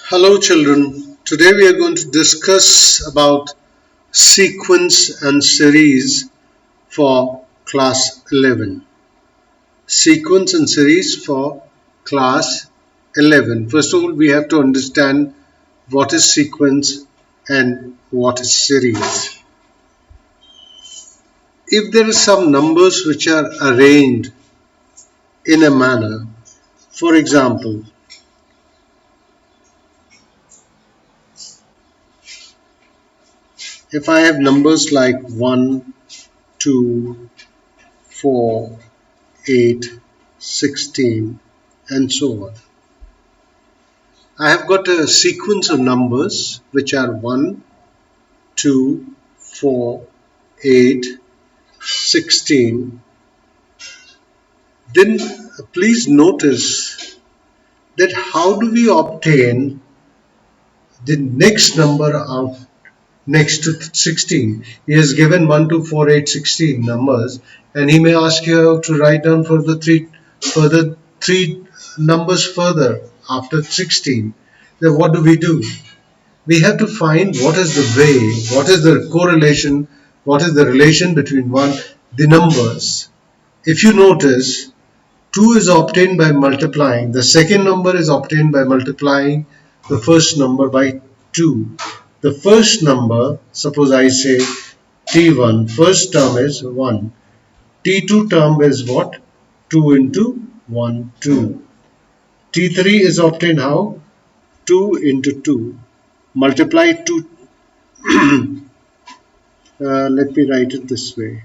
Hello children, today we are going to discuss about sequence and series for class 11. Sequence and series for class 11. First of all, we have to understand what is sequence and what is series. If there are some numbers which are arranged in a manner, for example, if I have numbers like 1, 2, 4, 8, 16, and so on. I have got a sequence of numbers which are 1, 2, 4, 8, 16. Then please notice that how do we obtain the next number of next to 16. He has given 1, 2, 4, 8, 16 numbers, and he may ask you to write down for the three numbers further after 16. Then what do? We have to find what is the way, what is the correlation, what is the relation between the numbers. If you notice, 2 is obtained by multiplying, the second number is obtained by multiplying the first number by 2. The first number, suppose I say T1, first term is 1. T2 term is what? 2 into 1, 2. T3 is obtained how? 2 into 2. Multiply 2. Let me write it this way.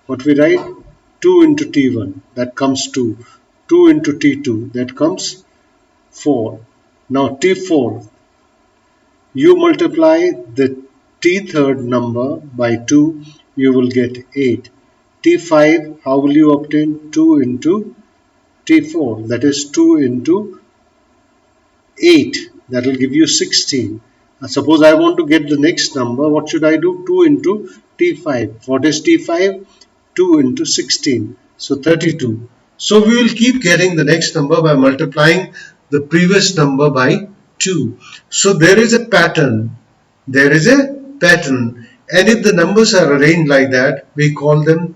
What we write? 2 into T1, that comes 2. 2 into T2, that comes 4. Now T4, you multiply the T3rd number by 2, you will get 8. T5, how will you obtain? 2 into T4, that is 2 into 8, that will give you 16. Suppose I want to get the next number, what should I do? 2 into T5. What is T5? 2 into 16, so 32. So we will keep getting the next number by multiplying the previous number by 2. So there is a pattern. There is a pattern. And if the numbers are arranged like that, we call that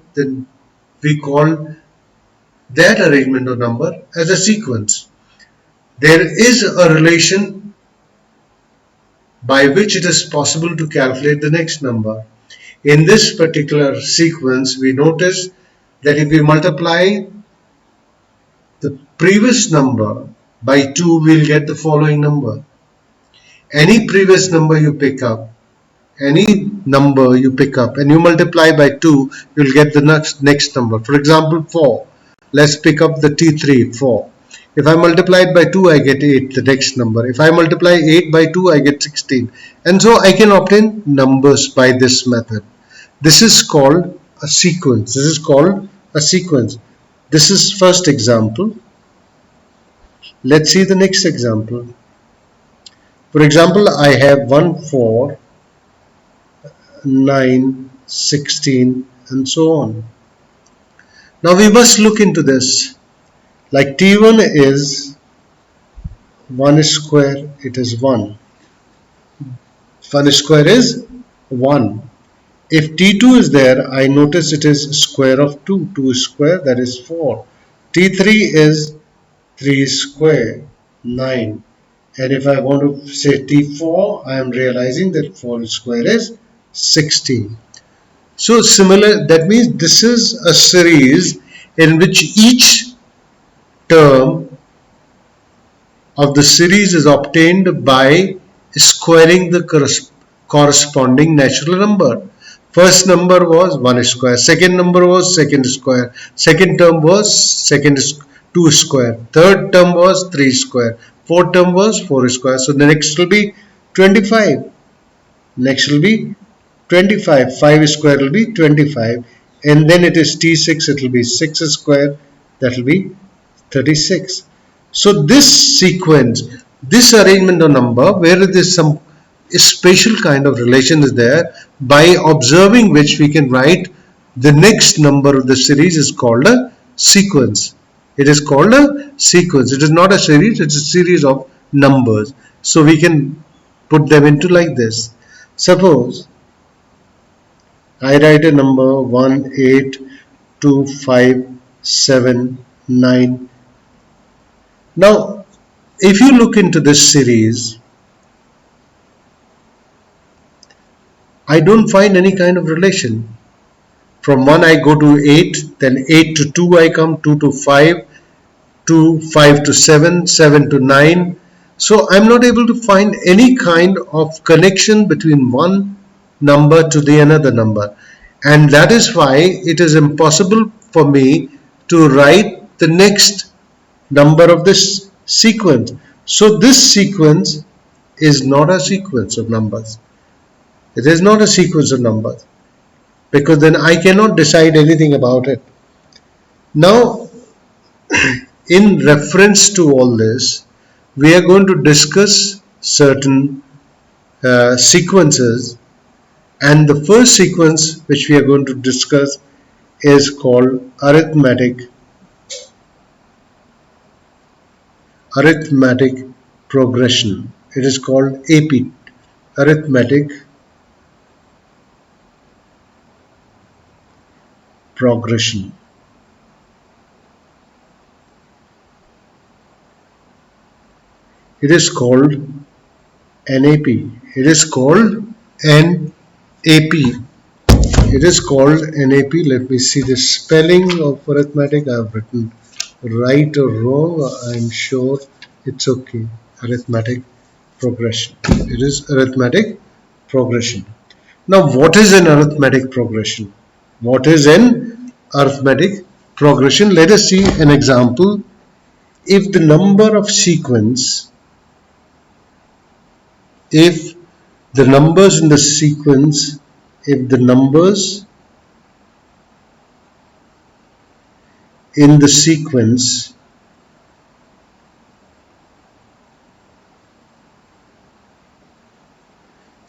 arrangement of number as a sequence. There is a relation by which it is possible to calculate the next number. In this particular sequence, we notice that if we multiply the previous number by 2, we'll get the following number. Any previous number you pick up, and you multiply by 2, you'll get the next number. For example, 4. Let's pick up the T3, 4. If I multiply it by 2, I get 8, the next number. If I multiply 8 by 2, I get 16. And so I can obtain numbers by this method. This is called a sequence. This is first example. Let's see the next example. For example, I have 1, 4, 9, 16, and so on. Now we must look into this. Like T1 is 1 square, it is 1. 1 square is 1. If T2 is there, I notice it is square of 2. 2 square, that is 4. T3 is 3 square, 9. And if I want to say T4, I am realizing that 4 square is 16. So similar, that means this is a series in which each term of the series is obtained by squaring the corresponding natural number. First number was 1 square, second number was second square, second term was 2 square, third term was 3 square, fourth term was 4 square. So the next will be 25. Next will be 25. 5 square will be 25. And then it is T6, it will be 6 square, that will be 36. So this sequence, this arrangement of number, where there is some special kind of relation is there, by observing which we can write the next number of the series is called a sequence. It is called a sequence. It is not a series, it's a series of numbers. So we can put them into like this. Suppose I write a number 1, 8, 2, 5, 7, 9. Now, if you look into this series, I don't find any kind of relation. From 1 I go to 8, then 8 to 2 I come, 2 to 5, 2, 5 to 7, 7 to 9. So I'm not able to find any kind of connection between one number to the another number. And that is why it is impossible for me to write the next number of this sequence. So this sequence is not a sequence of numbers. It is not a sequence of numbers, because then I cannot decide anything about it. Now, in reference to all this, we are going to discuss certain sequences, and the first sequence which we are going to discuss is called arithmetic progression. It is called AP, arithmetic progression. It is called NAP. It is called NAP. It is called NAP. Let me see the spelling of arithmetic. I have written right or wrong. I'm sure it's okay. Arithmetic progression. It is arithmetic progression. Now, what is an arithmetic progression? What is an arithmetic progression? Let us see an example. If the number of sequence, if the numbers in the sequence, if the numbers in the sequence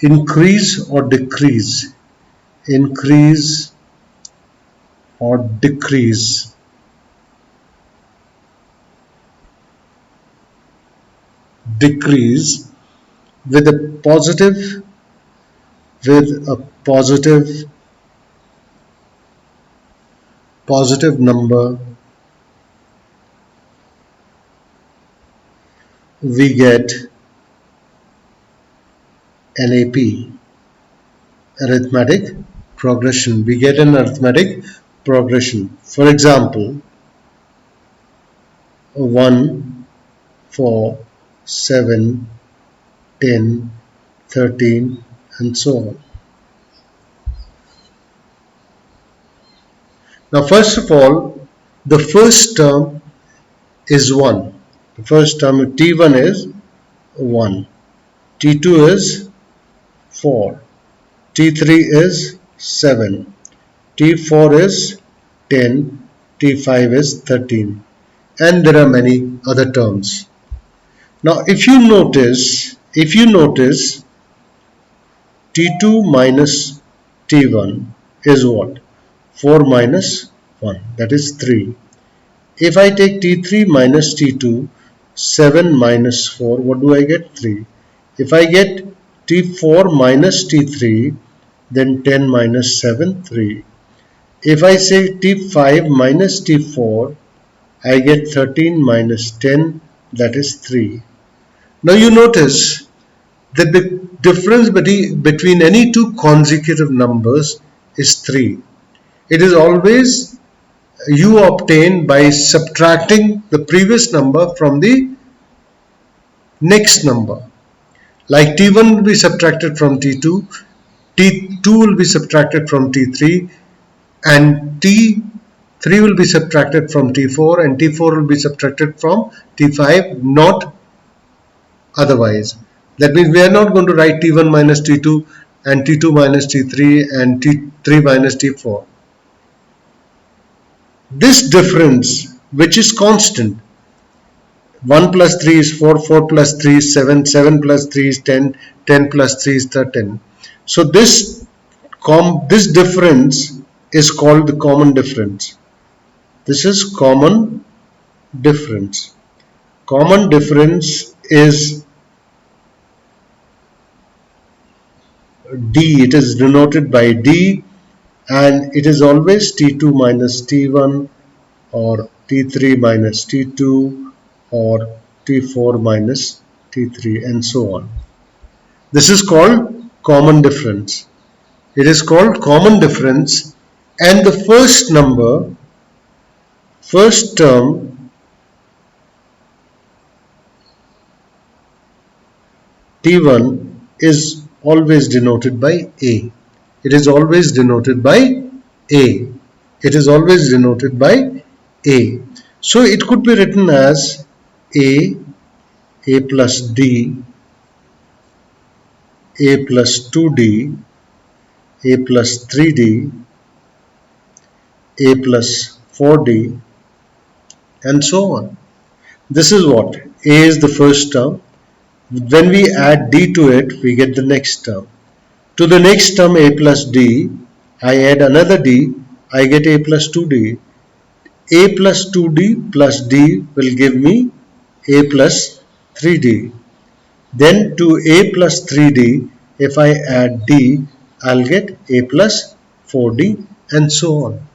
increase or decrease, increase or decrease, decrease with a positive number, we get NAP, arithmetic progression. We get an arithmetic progression. For example, 1, 4, 7, 10, 13, and so on. Now, first of all, the first term is 1. The first term of T1 is 1. T2 is 4. T3 is 7. T4 is 10. T5 is 13. And there are many other terms. Now, if you notice, T2 minus T1 is what? 4 minus 1, that is 3. If I take T3 minus T2, 7 minus 4, what do I get? 3. If I get T4 minus T3, then 10 minus 7, 3. If I say T5 minus T4, I get 13 minus 10, that is 3. Now you notice that the difference between any two consecutive numbers is 3. It is always you obtain by subtracting the previous number from the next number. Like T1 will be subtracted from T2, T2 will be subtracted from T3, and T3 will be subtracted from T4, and T4 will be subtracted from T5, not otherwise. That means we are not going to write T1 minus T2 and T2 minus T3 and T3 minus T4. This difference, which is constant, 1 plus 3 is 4, 4 plus 3 is 7, 7 plus 3 is 10, 10 plus 3 is 13. So this difference is called the common difference. This is common difference. Common difference is D. It is denoted by D, and it is always T2 minus T1 or T3 minus T2 or T4 minus T3 and so on. This is called common difference. It is called common difference, and the first term T1 is always denoted by A. It is always denoted by A. It is always denoted by A. So it could be written as A plus D, A plus 2D, A plus 3D, A plus 4D, and so on. This is what? A is the first term. When we add D to it, we get the next term. To the next term, A plus D, I add another D, I get A plus 2D. A plus 2D plus D will give me A plus 3D. Then to A plus 3D, if I add D, I'll get A plus 4D and so on.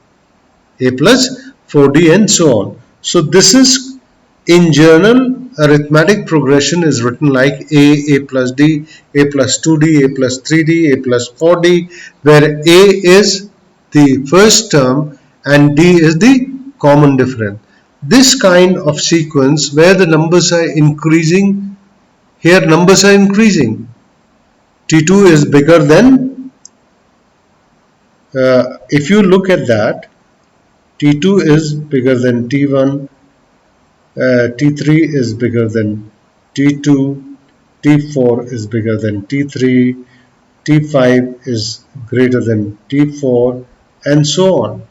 A plus 4D and so on. So this is, in general, arithmetic progression is written like A plus D, A plus 2D, A plus 3D, A plus 4D, where A is the first term and D is the common difference. This kind of sequence where the numbers are increasing, here numbers are increasing. T2 is bigger than, if you look at that, T2 is bigger than T1, T3 is bigger than T2, T4 is bigger than T3, T5 is greater than T4, and so on.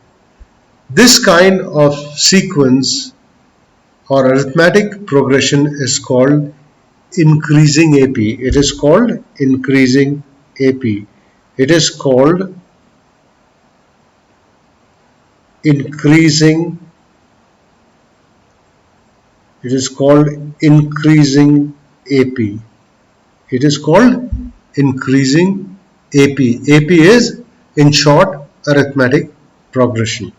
This kind of sequence or arithmetic progression is called increasing AP. It is called increasing AP. It is called increasing. It is called increasing AP. It is called increasing AP. AP is, in short, arithmetic progression.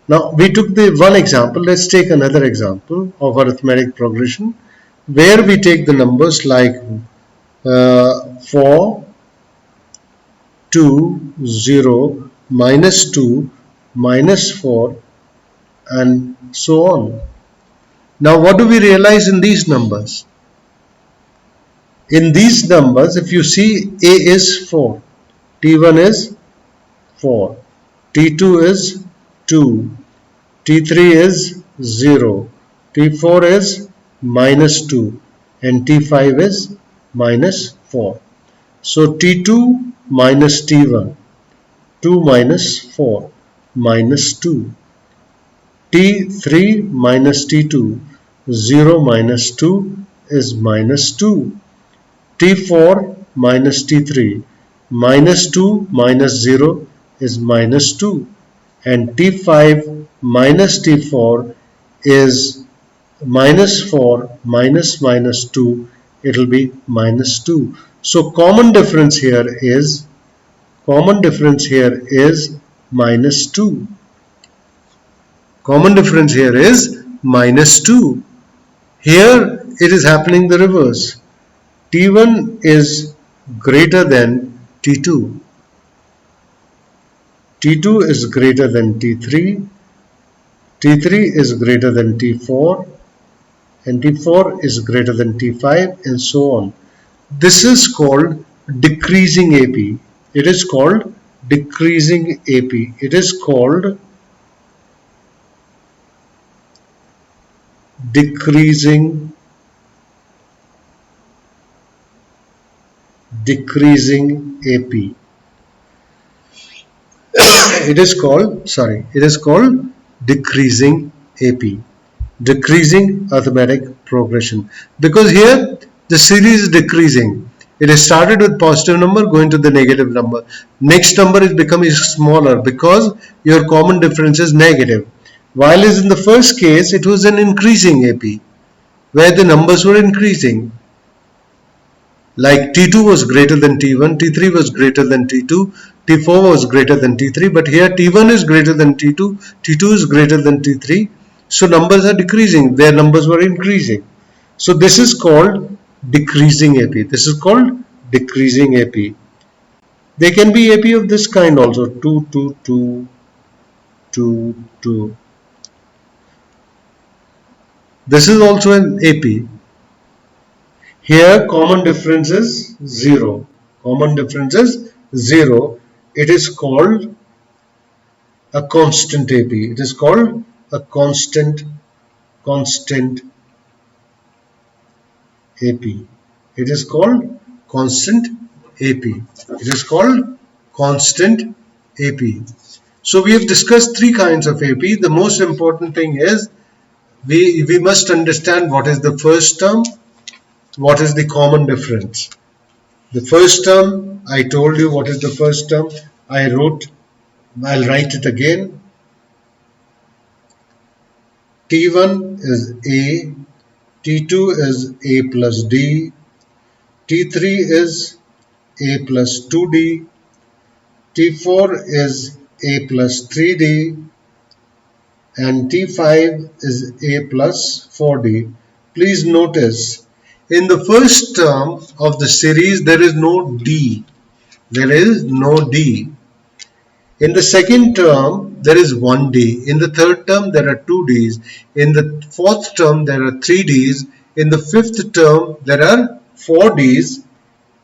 Now we took the one example. Let's take another example of arithmetic progression where we take the numbers like 4, 2, 0, minus 2, minus 4, and so on. Now what do we realize in these numbers? In these numbers, if you see, A is 4, T1 is 4, T2 is 2, T3 is 0, T4 is minus 2, and T5 is minus 4. So T2 minus T1, 2 minus 4, minus 2. T3 minus T2, 0 minus 2 is minus 2. T4 minus T3, minus 2 minus 0 is minus 2. And T5 minus T4 is minus 4 minus minus 2, it will be minus 2. So common difference here is minus 2. Common difference here is minus 2. Here it is happening the reverse. T1 is greater than T2. T2 is greater than T3. T3 is greater than T4. And T4 is greater than T5, and so on. This is called decreasing AP. It is called decreasing AP. It is called decreasing AP. It is called decreasing AP. Decreasing arithmetic progression, because here the series is decreasing. It is started with positive number going to the negative number. Next number is becoming smaller because your common difference is negative. While as in the first case, it was an increasing AP where the numbers were increasing. Like T2 was greater than T1, T3 was greater than T2, T4 was greater than T3, but here T1 is greater than T2, T2 is greater than T3. So numbers are decreasing, their numbers were increasing. So this is called decreasing AP. This is called decreasing AP. There can be AP of this kind also, 2, 2, 2, 2, 2. This is also an AP. Here common difference is 0. Common difference is 0. It is called a constant AP. It is called a constant AP. It is called constant AP. It is called constant AP. So we have discussed three kinds of AP. The most important thing is we must understand what is the first term, what is the common difference. The first term, I told you what is the first term. I'll write it again. T1 is A, T2 is A plus D, T3 is A plus 2D, T4 is A plus 3D, and T5 is A plus 4D. Please notice, in the first term of the series, there is no D. There is no D. In the second term, there is one D. In the third term, there are two Ds. In the fourth term, there are three Ds. In the fifth term, there are four Ds.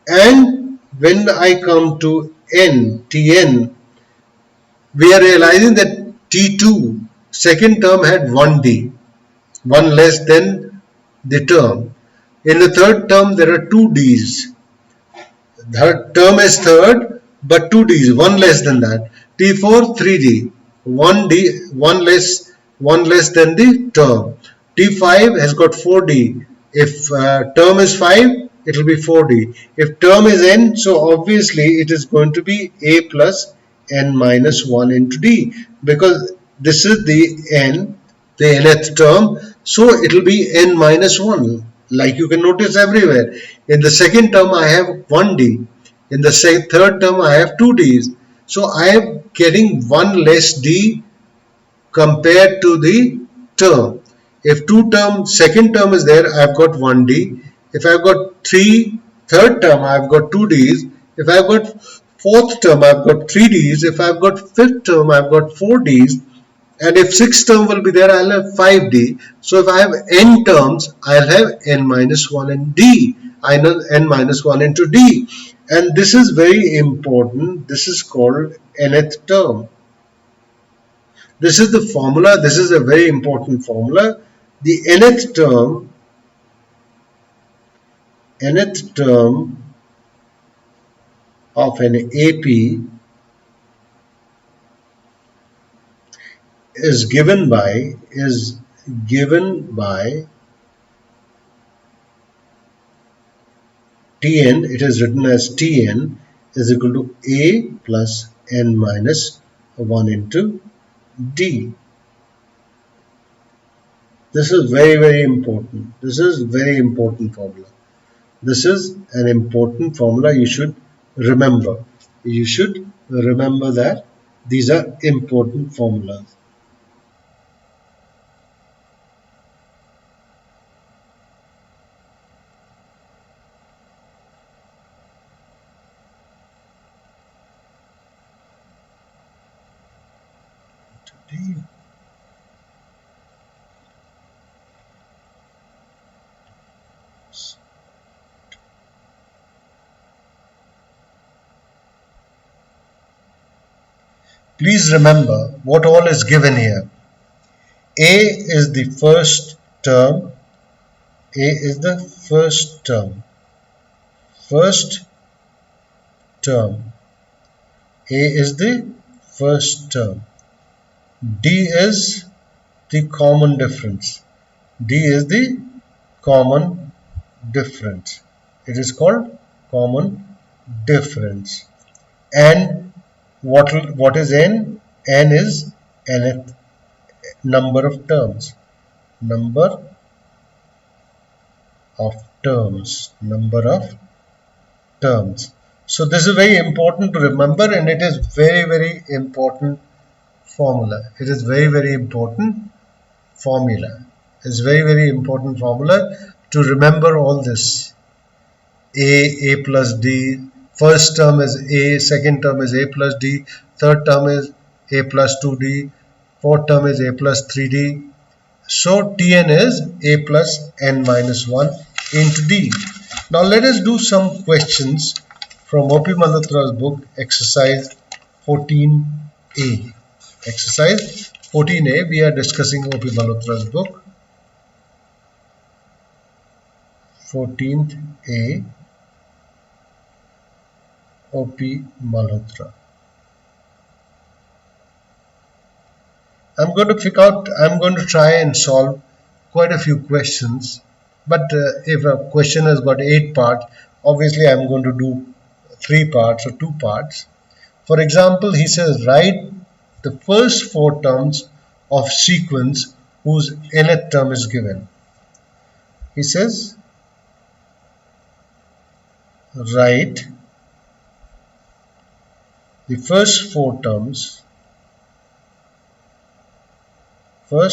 And when I come to N, Tn, we are realizing that T2, second term had one D, one less than the term. In the third term, there are two Ds. The term is third, but two Ds, one less than that. T4, 3D, one D, one less than the term. T5 has got 4D. If term is 5, it will be 4D. If term is n, so obviously it is going to be A plus n minus 1 into D, because this is the n, the nth term, so it will be n minus 1, like you can notice everywhere. In the second term I have 1D, in the third term I have 2Ds, so I am getting one less D compared to the term. If second term is there, I've got 1D. If I've got third term, I've got 2Ds. If I've got fourth term, I've got 3Ds. If I've got fifth term, I've got 4Ds. And if sixth term will be there, I'll have 5D. So if I have n terms, I'll have n minus 1 and D. I know n minus 1 into D. And this is very important. This is called nth term. This is the formula. This is a very important formula. The nth term of an AP is given by Tn. It is written as Tn is equal to A plus n minus 1 into D. This is very important. This is very important formula. This is an important formula you should remember. You should remember that these are important formulas. Please remember what all is given here. A is the first term. A is the first term. First term. A is the first term. D is the common difference. D is the common difference. It is called common difference. And what is n? N is nth number of terms. Number of number of terms. So this is very important to remember, and it is very important formula. It is very important formula. It's very important formula to remember all this. A plus D, first term is A, second term is A plus D, third term is A plus 2D, fourth term is A plus 3D. So Tn is A plus n minus 1 into D. Now let us do some questions from O.P. Malhotra's book, exercise 14a. Exercise 14a, we are discussing O.P. Malhotra's book. 14th A, O.P. Malhotra. I'm going to try and solve quite a few questions, but if a question has got 8 parts, obviously I'm going to do 3 parts or 2 parts. For example, he says write the first 4 terms of sequence whose nth term is given. He says write the first 4 terms of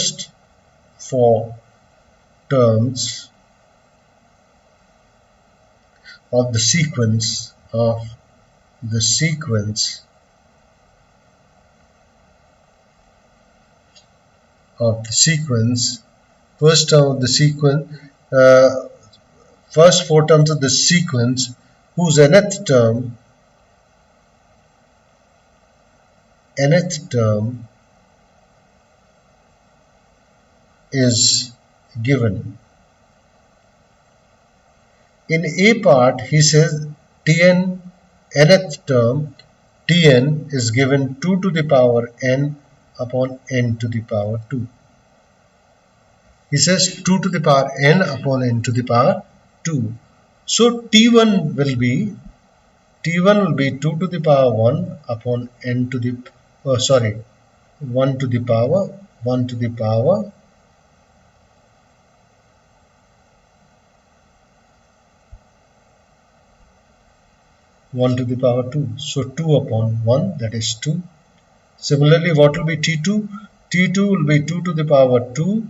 the sequence first term of the sequence first 4 terms of the sequence whose nth term is given. In A part, he says Tn nth term Tn is given 2 to the power n upon n to the power 2. He says 2 to the power n upon n to the power 2. So T1 will be 2 to the power 1 upon n to the 1 to the power 1 to the power 1 to the power 2. So 2 upon 1, that is 2. Similarly, what will be T2? T2 will be 2 to the power 2,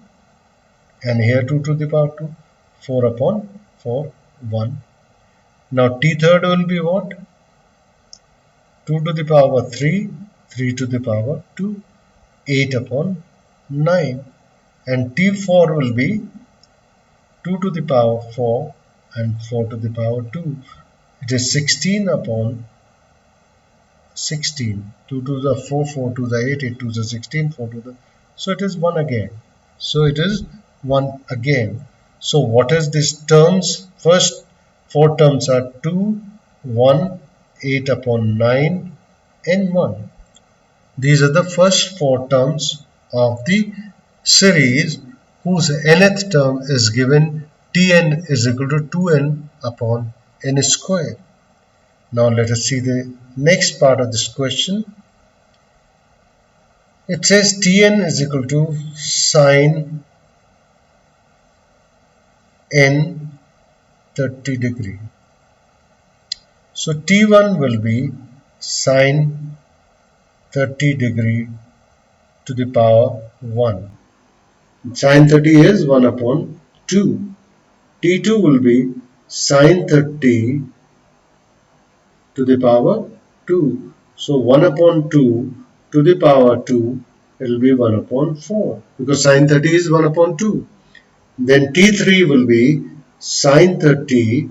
and here 2 to the power 2, 4 upon 4, 1. Now T third will be what? 2 to the power 3, 3 to the power 2, 8 upon 9. And T4 will be 2 to the power 4 and 4 to the power 2. It is 16 upon 16. 2 to the 4, 4 to the 8, 8 to the 16, 4 to the... So it is 1 again. So it is 1 again. So what is these terms? First 4 terms are 2, 1, 8 upon 9 and 1. These are the first 4 terms of the series whose nth term is given Tn is equal to 2n upon n square. Now let us see the next part of this question. It says Tn is equal to sine n 30 degree. So T1 will be sine 30 degree to the power 1. Sine 30 is 1 upon 2. T2 will be sine 30 to the power 2. So 1 upon 2 to the power 2, it will be 1 upon 4, because sine 30 is 1 upon 2. Then T3 will be sine 30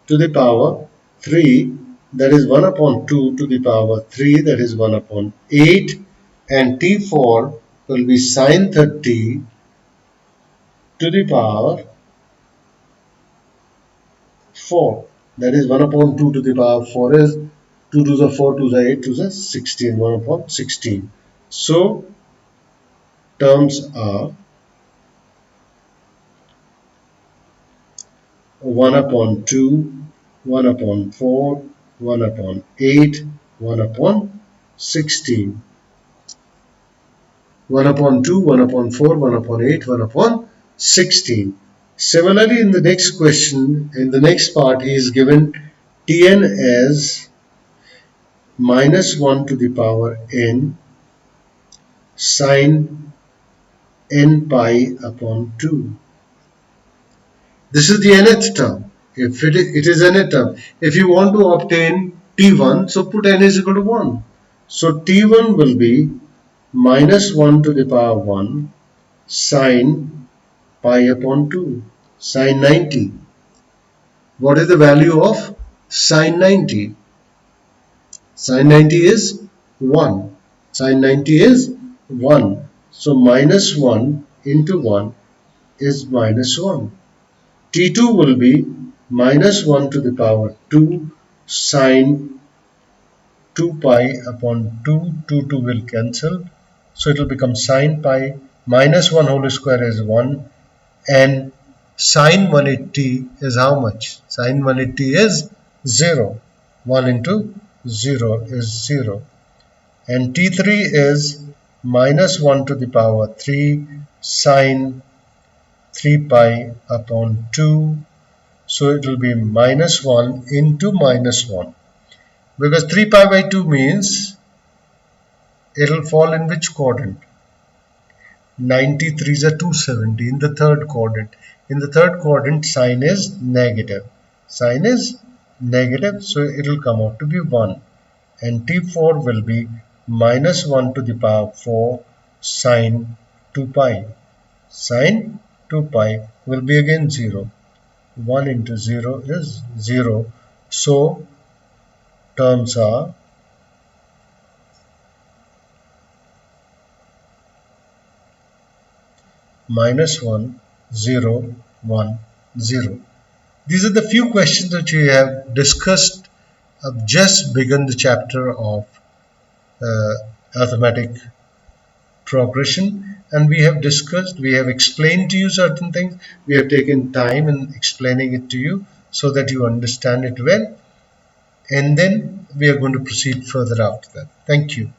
to the power 3, that is 1 upon 2 to the power 3, that is 1 upon 8. And T4 will be sine 30 to the power 4, that is 1 upon 2 to the power 4 is 2 to the 4 to the 8 to the 16, 1 upon 16. So terms are 1 upon 2, 1 upon 4, 1 upon 8, 1 upon 16. 1 upon 2, 1 upon 4, 1 upon 8, 1 upon 16. Similarly, in the next question, in the next part, he is given Tn as minus 1 to the power n sine n pi upon 2. This is the nth term. If it is nth term. If you want to obtain T1, so put n is equal to 1. So T1 will be minus 1 to the power 1 sine pi upon 2, sine 90. What is the value of sine 90? Sine 90 is 1. Sine 90 is 1. So minus 1 into 1 is minus 1. T2 will be minus 1 to the power 2 sine 2 pi upon 2. 2 will cancel. So it will become sine pi minus 1 whole square is 1. And sine 180 is how much? Sine 180 is 0. 1 into 0 is 0. And T3 is minus 1 to the power 3 sine 3 pi upon 2. So it will be minus 1 into minus 1. Because 3 pi by 2 means it will fall in which quadrant? 93 is a 270 in the third quadrant. In the third quadrant, sign is negative. Sign is negative, so it will come out to be 1. And T4 will be minus 1 to the power 4 sine 2 pi. Sine 2 pi will be again 0. 1 into 0 is 0. So terms are minus 1, 0, 1, 0. These are the few questions that we have discussed. I've just begun the chapter of arithmetic progression, and we have discussed, we have explained to you certain things. We have taken time in explaining it to you so that you understand it well, and then we are going to proceed further after that. Thank you.